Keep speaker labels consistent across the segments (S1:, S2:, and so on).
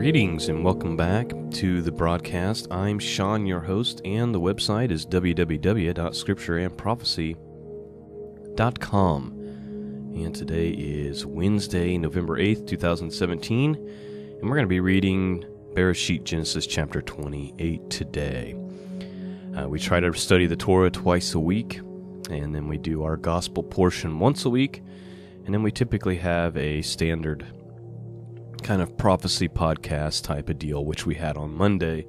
S1: Greetings and welcome back to the broadcast. I'm Sean, your host, and the website is www.scriptureandprophecy.com. And today is Wednesday, November 8th, 2017, and we're going to be reading Bereshit, Genesis chapter 28 today. We try to study the Torah twice a week, and then we do our gospel portion once a week, and then we typically have a standard kind of prophecy podcast type of deal, which we had on Monday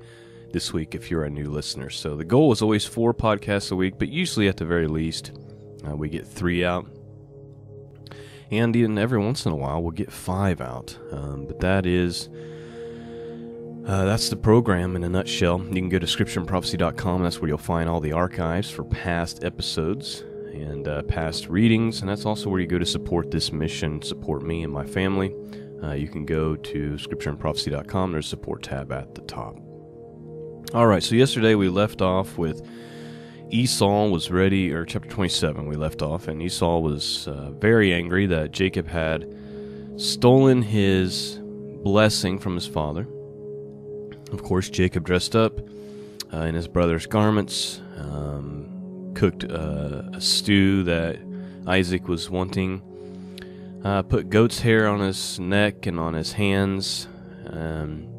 S1: this week if you're a new listener. So the goal is always 4 podcasts a week, but usually at the very least we get 3 out, and even every once in a while we'll get 5 out. But that's the program in a nutshell. You can go to scriptureandprophecy.com. That's where you'll find all the archives for past episodes and past readings, and that's also where you go to support this mission, support me and my family. You can go to scriptureandprophecy.com. There's a support tab at the top. All right, so yesterday we left off with Esau was ready, or chapter 27 we left off, and Esau was very angry that Jacob had stolen his blessing from his father. Of course, Jacob dressed up in his brother's garments, cooked a stew that Isaac was wanting, put goat's hair on his neck and on his hands, and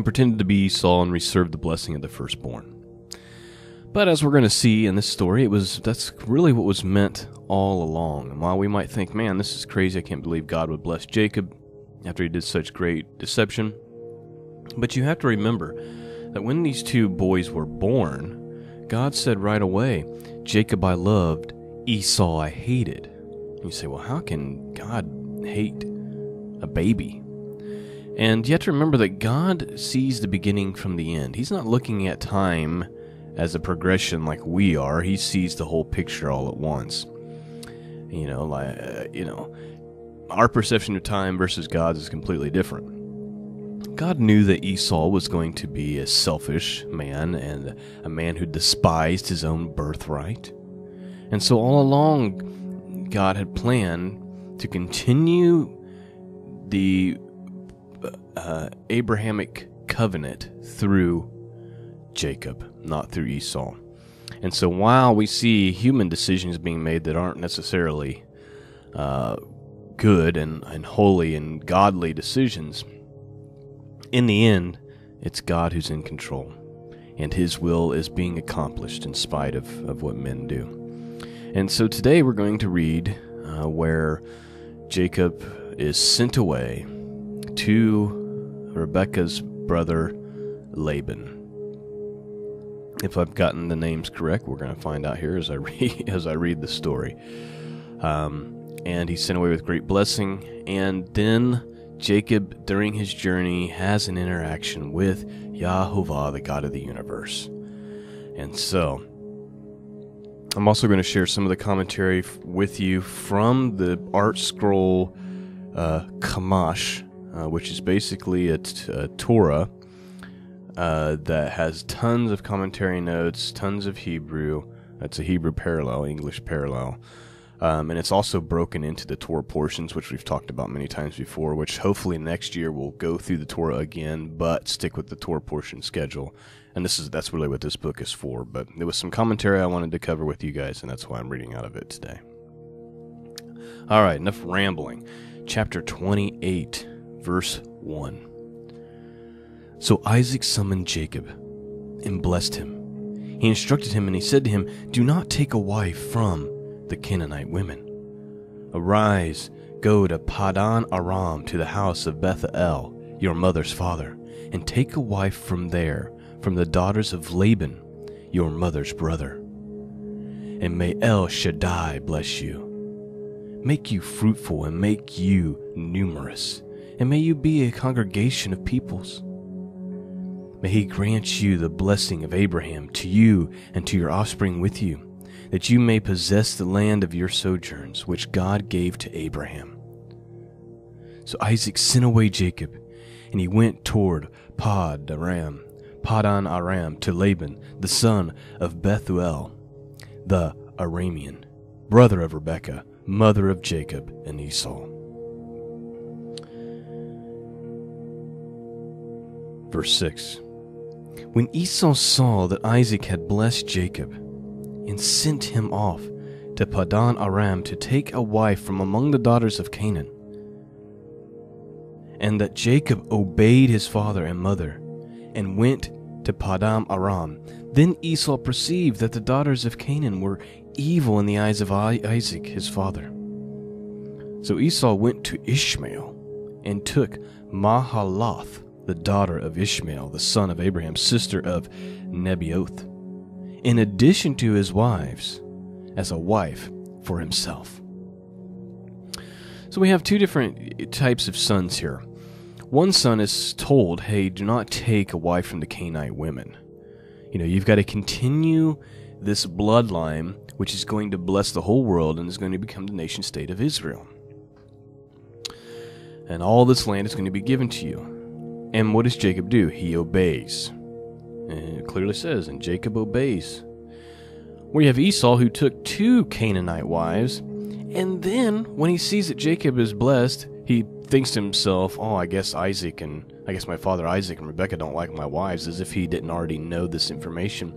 S1: pretended to be Esau and received the blessing of the firstborn. But as we're going to see in this story, that's really what was meant all along. And while we might think, man, this is crazy, I can't believe God would bless Jacob after he did such great deception, but you have to remember that when these 2 boys were born, God said right away, Jacob I loved, Esau I hated. You say, well, how can God hate a baby? And you have to remember that God sees the beginning from the end. He's not looking at time as a progression like we are. He sees the whole picture all at once. Our perception of time versus God's is completely different. God knew that Esau was going to be a selfish man and a man who despised his own birthright. And so all along, God had planned to continue the Abrahamic covenant through Jacob, not through Esau. And so while we see human decisions being made that aren't necessarily good and holy and godly decisions, in the end, it's God who's in control, and His will is being accomplished in spite of what men do. And so today we're going to read where Jacob is sent away to Rebekah's brother Laban. If I've gotten the names correct, we're going to find out here as I read the story. And he's sent away with great blessing, and then Jacob, during his journey, has an interaction with Yahovah, the God of the universe. And so I'm also going to share some of the commentary with you from the Art Scroll Kamash, which is basically a Torah that has tons of commentary notes, tons of Hebrew. That's a Hebrew parallel, English parallel. And it's also broken into the Torah portions, which we've talked about many times before, which hopefully next year we'll go through the Torah again, but stick with the Torah portion schedule. And that's really what this book is for. But there was some commentary I wanted to cover with you guys, and that's why I'm reading out of it today. All right, enough rambling. Chapter 28, verse 1. So Isaac summoned Jacob and blessed him. He instructed him, and he said to him, do not take a wife from the Canaanite women. Arise, go to Padan Aram, to the house of Bethuel, your mother's father, and take a wife from there, from the daughters of Laban, your mother's brother. And may El Shaddai bless you, make you fruitful, and make you numerous, and may you be a congregation of peoples. May he grant you the blessing of Abraham to you and to your offspring with you, that you may possess the land of your sojourns, which God gave to Abraham. So Isaac sent away Jacob, and he went toward Padan Aram to Laban, the son of Bethuel, the Aramean, brother of Rebekah, mother of Jacob and Esau. Verse 6. When Esau saw that Isaac had blessed Jacob, and sent him off to Padan Aram to take a wife from among the daughters of Canaan, and that Jacob obeyed his father and mother, and went to Padan Aram, then Esau perceived that the daughters of Canaan were evil in the eyes of Isaac his father. So Esau went to Ishmael, and took Mahalath, the daughter of Ishmael, the son of Abraham, sister of Nebaioth, in addition to his wives, as a wife for himself. So we have two different types of sons here. One son is told, hey, do not take a wife from the Canaanite women. You've got to continue this bloodline, which is going to bless the whole world and is going to become the nation state of Israel. And all this land is going to be given to you. And what does Jacob do? He obeys. And it clearly says, and Jacob obeys. We have Esau, who took 2 Canaanite wives, and then when he sees that Jacob is blessed, he thinks to himself, I guess my father Isaac and Rebekah don't like my wives, as if he didn't already know this information.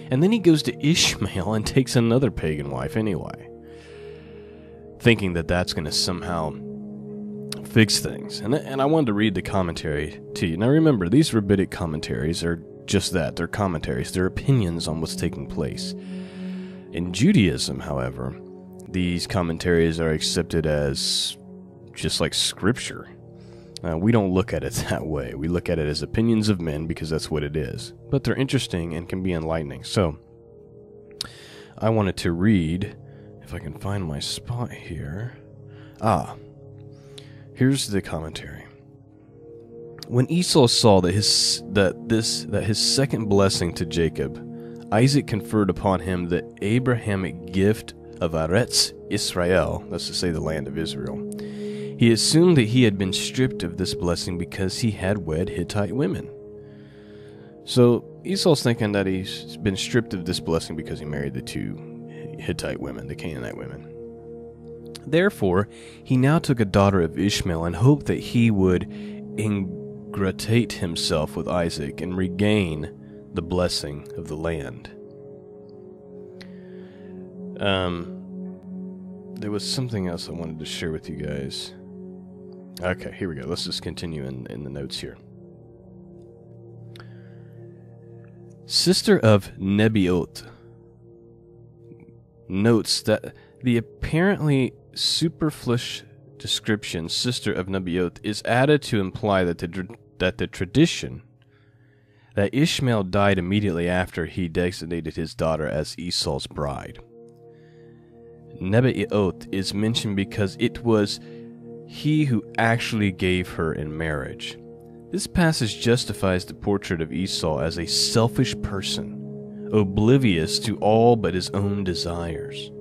S1: And then he goes to Ishmael and takes another pagan wife anyway, thinking that that's going to somehow fix things. And I wanted to read the commentary to you. Now remember, these rabbinic commentaries are just that. They're commentaries. They're opinions on what's taking place. In Judaism, however, these commentaries are accepted as just like Scripture. We don't look at it that way. We look at it as opinions of men because that's what it is. But they're interesting and can be enlightening. So, I wanted to read, if I can find my spot here. Here's the commentary. When Esau saw that his second blessing to Jacob, Isaac conferred upon him the Abrahamic gift of Eretz Israel, that's to say the land of Israel, he assumed that he had been stripped of this blessing because he had wed Hittite women. So Esau's thinking that he's been stripped of this blessing because he married the 2 Hittite women, the Canaanite women. Therefore, he now took a daughter of Ishmael and hoped that he would ingratiate himself with Isaac and regain the blessing of the land. There was something else I wanted to share with you guys. Okay, here we go. Let's just continue in the notes here. Sister of Nebaioth notes that the apparently superfluous description, sister of Nebaioth, is added to imply that the tradition that Ishmael died immediately after he designated his daughter as Esau's bride. Nebaioth is mentioned because it was he who actually gave her in marriage. This passage justifies the portrait of Esau as a selfish person, oblivious to all but his own desires.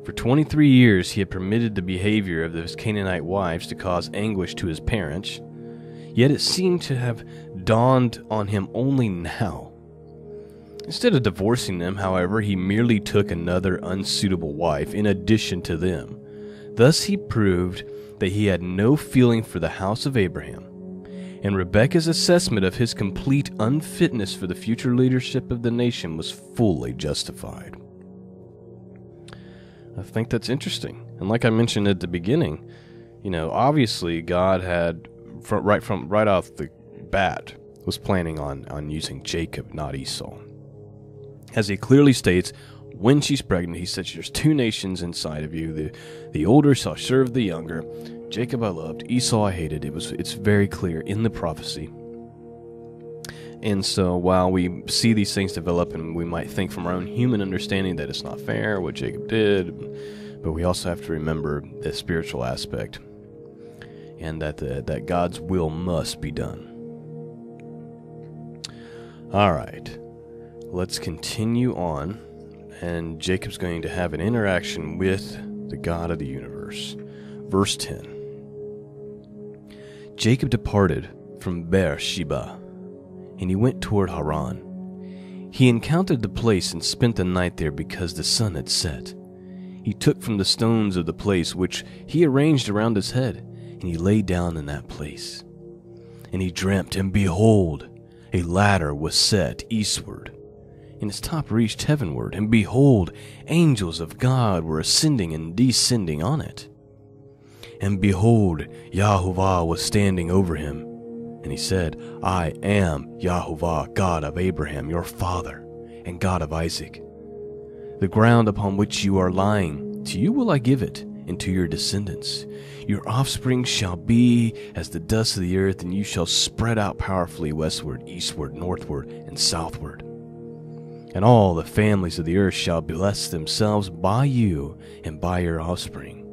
S1: For 23 years he had permitted the behavior of his Canaanite wives to cause anguish to his parents, yet it seemed to have dawned on him only now. Instead of divorcing them, however, he merely took another unsuitable wife in addition to them. Thus he proved that he had no feeling for the house of Abraham, and Rebekah's assessment of his complete unfitness for the future leadership of the nation was fully justified. I think that's interesting. And like I mentioned at the beginning, obviously God had, right off the bat, was planning on using Jacob, not Esau. As he clearly states, when she's pregnant, he says, there's 2 nations inside of you. The older shall serve the younger. Jacob I loved, Esau I hated. It's very clear in the prophecy. And so while we see these things develop, and we might think from our own human understanding that it's not fair what Jacob did, but we also have to remember the spiritual aspect, and that God's will must be done. All right, let's continue on, and Jacob's going to have an interaction with the God of the universe. Verse 10. Jacob departed from Beersheba, and he went toward Haran. He encountered the place and spent the night there because the sun had set. He took from the stones of the place which he arranged around his head, and he lay down in that place. And he dreamt, and behold, a ladder was set eastward, and its top reached heavenward, and behold, angels of God were ascending and descending on it. And behold, Yahovah was standing over him, and he said, I am Yahovah, God of Abraham, your father, and God of Isaac. The ground upon which you are lying, to you will I give it, and to your descendants. Your offspring shall be as the dust of the earth, and you shall spread out powerfully westward, eastward, northward, and southward. And all the families of the earth shall bless themselves by you and by your offspring.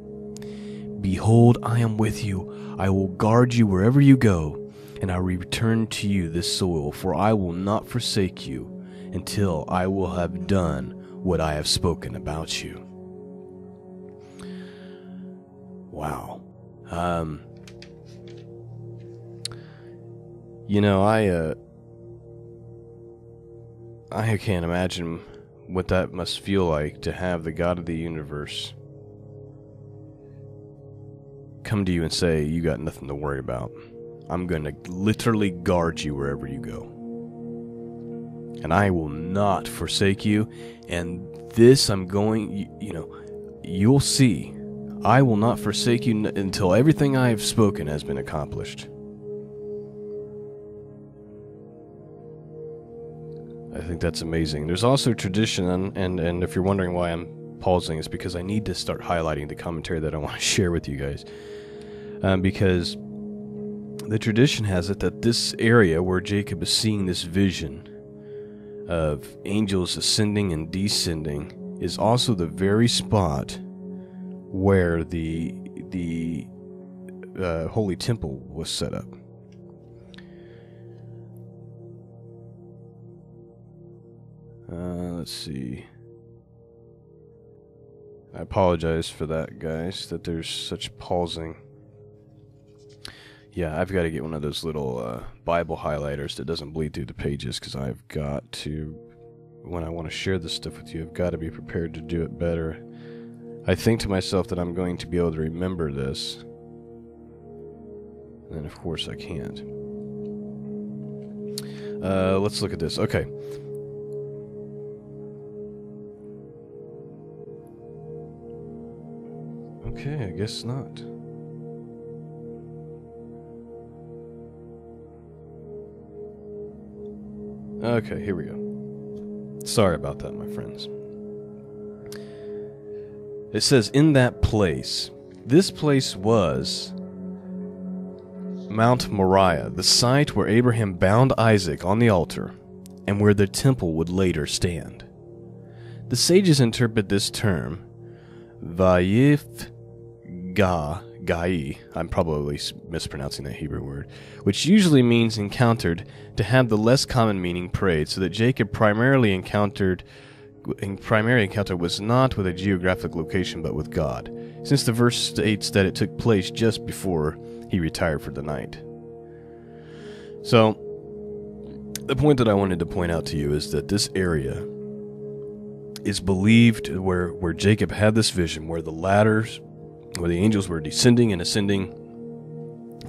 S1: Behold, I am with you. I will guard you wherever you go, and I will return to you this soil, for I will not forsake you until I will have done what I have spoken about you. Wow. I can't imagine what that must feel like to have the God of the universe come to you and say, you got nothing to worry about. I'm going to literally guard you wherever you go. And I will not forsake you. And this I'm going, you'll see. I will not forsake you until everything I have spoken has been accomplished. I think that's amazing. There's also tradition, and if you're wondering why I'm pausing, it's because I need to start highlighting the commentary that I want to share with you guys. Because the tradition has it that this area where Jacob is seeing this vision of angels ascending and descending is also the very spot where the Holy Temple was set up. Let's see. I apologize for that, guys, that there's such pausing. Yeah, I've got to get one of those little Bible highlighters that doesn't bleed through the pages, because I've got to, when I want to share this stuff with you, I've got to be prepared to do it better. I think to myself that I'm going to be able to remember this, and of course I can't. Let's look at this. Okay. Okay, I guess not. Okay, here we go. Sorry about that, my friends. It says, in that place. This place was Mount Moriah, the site where Abraham bound Isaac on the altar, and where the temple would later stand. The sages interpret this term, Vayif Gai, I'm probably mispronouncing that Hebrew word, which usually means encountered, to have the less common meaning prayed, so that Jacob primary encounter was not with a geographic location but with God, since the verse states that it took place just before he retired for the night. So, the point that I wanted to point out to you is that this area is believed where Jacob had this vision, where the ladders, where the angels were descending and ascending,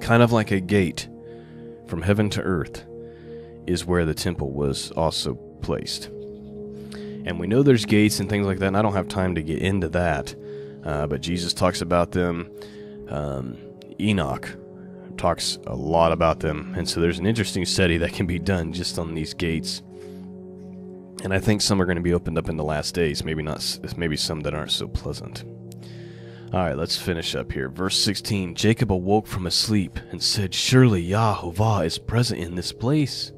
S1: kind of like a gate from heaven to earth, is where the temple was also placed. And we know there's gates and things like that, and I don't have time to get into that, but Jesus talks about them. Enoch talks a lot about them, and so there's an interesting study that can be done just on these gates. And I think some are going to be opened up in the last days, maybe some that aren't so pleasant. Alright, let's finish up here. Verse 16, Jacob awoke from his sleep and said, surely Yahovah is present in this place,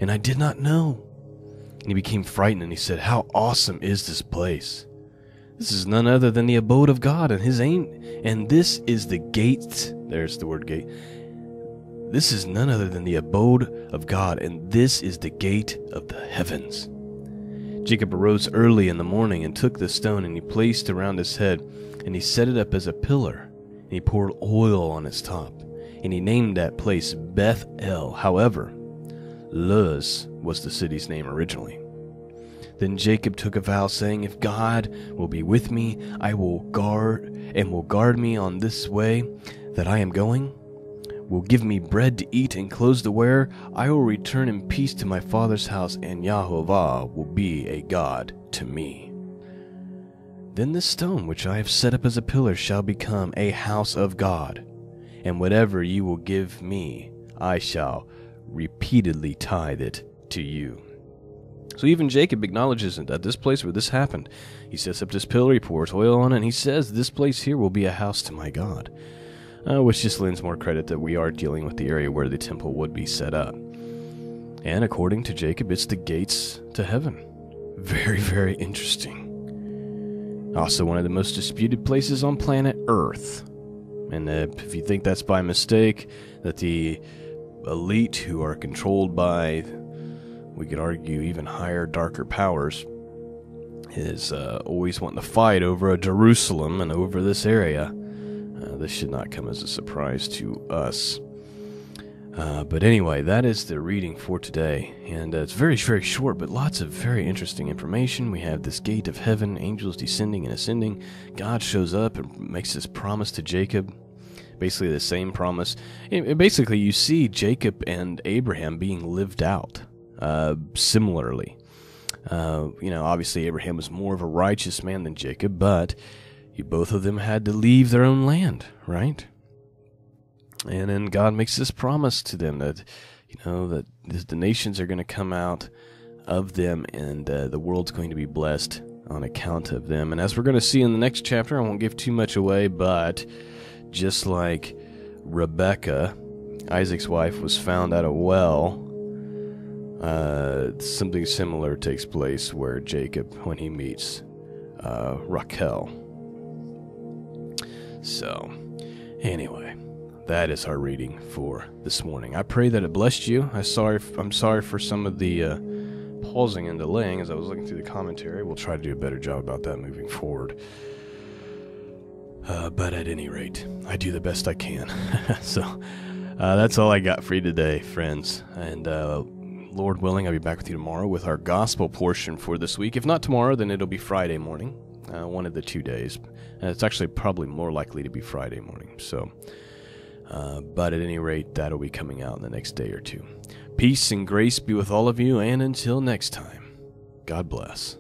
S1: and I did not know. And he became frightened, and he said, how awesome is this place? This is none other than the abode of God, and this is the gate. There's the word gate. This is none other than the abode of God, and this is the gate of the heavens. Jacob arose early in the morning and took the stone, and he placed around his head, and he set it up as a pillar, and he poured oil on its top, and he named that place Beth-El. However, Luz was the city's name originally. Then Jacob took a vow, saying, if God will be with me, I will guard me on this way that I am going. will give me bread to eat and clothes to wear, I will return in peace to my father's house, and Yahovah will be a God to me. Then this stone which I have set up as a pillar shall become a house of God, and whatever you will give me, I shall repeatedly tithe it to you. So even Jacob acknowledges that this place where this happened, he sets up this pillar, he pours oil on it, and he says, this place here will be a house to my God. Which just lends more credit that we are dealing with the area where the temple would be set up. And according to Jacob, it's the gates to heaven. Very, very interesting. Also one of the most disputed places on planet Earth. And if you think that's by mistake, that the elite who are controlled by, we could argue, even higher, darker powers, is always wanting to fight over Jerusalem and over this area. This should not come as a surprise to us. But anyway, that is the reading for today. And it's very, very short, but lots of very interesting information. We have this gate of heaven, angels descending and ascending. God shows up and makes this promise to Jacob. Basically the same promise. Basically, you see Jacob and Abraham being lived out similarly. Obviously Abraham was more of a righteous man than Jacob, but both of them had to leave their own land, right? And then God makes this promise to them that, that the nations are going to come out of them, and the world's going to be blessed on account of them. And as we're going to see in the next chapter, I won't give too much away, but just like Rebekah, Isaac's wife, was found at a well, something similar takes place where Jacob, when he meets Rachel. So, anyway, that is our reading for this morning. I pray that it blessed you. I'm sorry for some of the pausing and delaying as I was looking through the commentary. We'll try to do a better job about that moving forward. But at any rate, I do the best I can. So, that's all I got for you today, friends. And Lord willing, I'll be back with you tomorrow with our gospel portion for this week. If not tomorrow, then it'll be Friday morning. One of the 2 days. It's actually probably more likely to be Friday morning. So, but at any rate, that'll be coming out in the next day or two. Peace and grace be with all of you, and until next time, God bless.